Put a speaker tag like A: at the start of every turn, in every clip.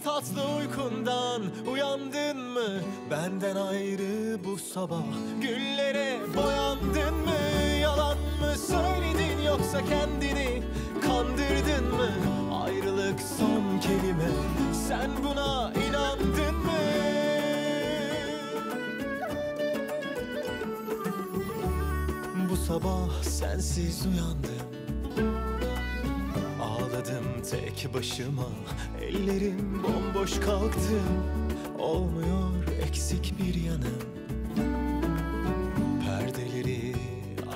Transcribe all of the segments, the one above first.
A: tatlı uykundan uyandın mı? Benden ayrı bu sabah güllere boyandın mı? Yalan mı söyledin yoksa kendini kandırdın mı? Ayrılık son kelime, sen buna inandın mı? Bu sabah sensiz uyandım, ağladım tek başıma, ellerim bomboş kalktı. Olmuyor eksik bir yanım, perdeleri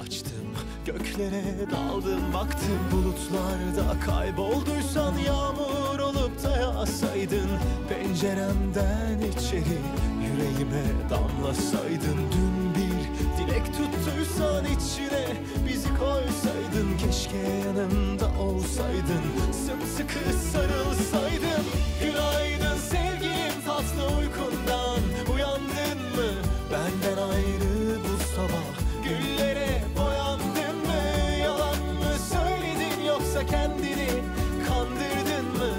A: açtım, göklere daldım baktım. Bulutlarda kaybolduysan yağmur olup da yağsaydın, penceremden içeri yüreğime damlasaydın. Dün bir dilek tuttuysan içine bizi koysaydın, keşke yanımda olsaydın, sımsıkı sarılsaydım. Günaydın sevgilim, tatlı uykundan uyandın mı? Benden ayrı bu sabah güllere boyandın mı? Yalan mı söyledin yoksa kendini kandırdın mı?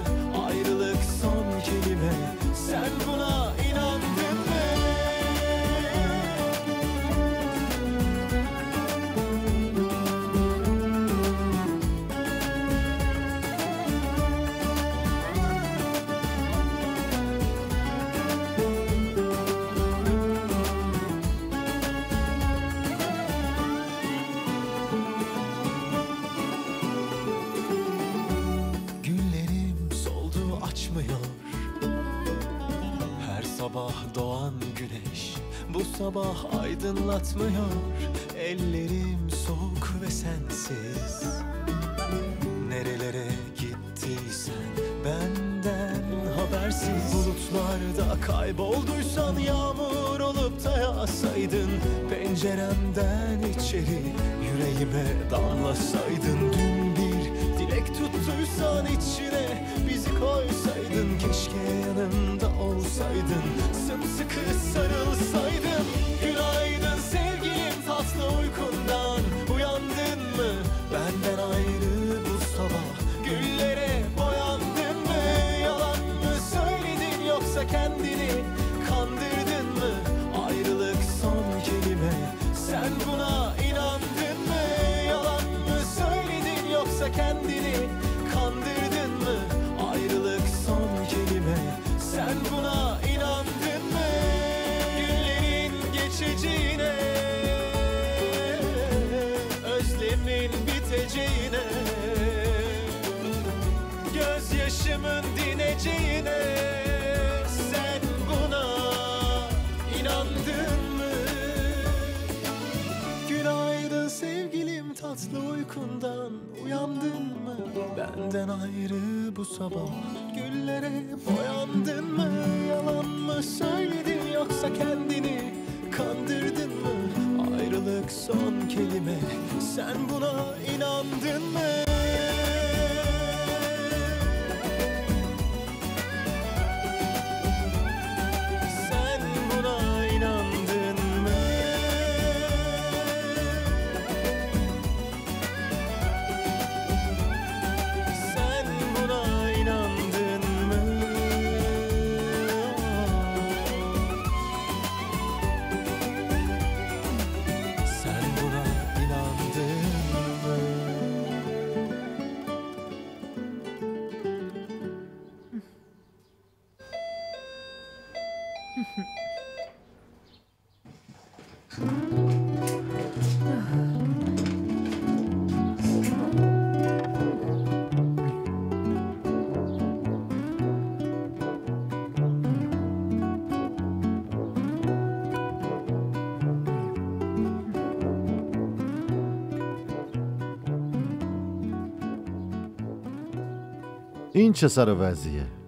A: Ayrılık son kelime, sen buna inandın mı? Her sabah doğan güneş bu sabah aydınlatmıyor. Ellerim soğuk ve sensiz, nerelere gittiysen benden habersiz. Bulutlarda kaybolduysan yağmur olup da yağsaydın, penceremden içeri yüreğime damlasaydın. Dün bir dilek tuttuysan içine bizi koysaydın, keşke yanımda olsaydın, sımsıkı sarılsaydım. Günaydın sevgilim, tatlı uykundan uyandın mı? Benden ayrı bu sabah güllere boyandın mı? Yalan mı söyledin yoksa kendini kandırdın mı? Ayrılık son kelime, sen buna inandın mı? Yalan mı söyledin yoksa kendini kandırdın mı? Ayrılık son kelime, sen buna inandın mı? Günlerin geçeceğine, özlemin biteceğine, gözyaşımın dineceğine, sen buna inandın mı? Günaydın sevgilim, tatlı uykundan uyandın mı? Benden ayrı bu sabah güllere boyandın mı? Yalan mı söyledin yoksa kendini kandırdın mı? Ayrılık son kelime, sen buna inandın mı? Sen buna inandın mı? Sen buna inandın mı? Sen buna inandın mı?
B: این چه سر و وضعیه؟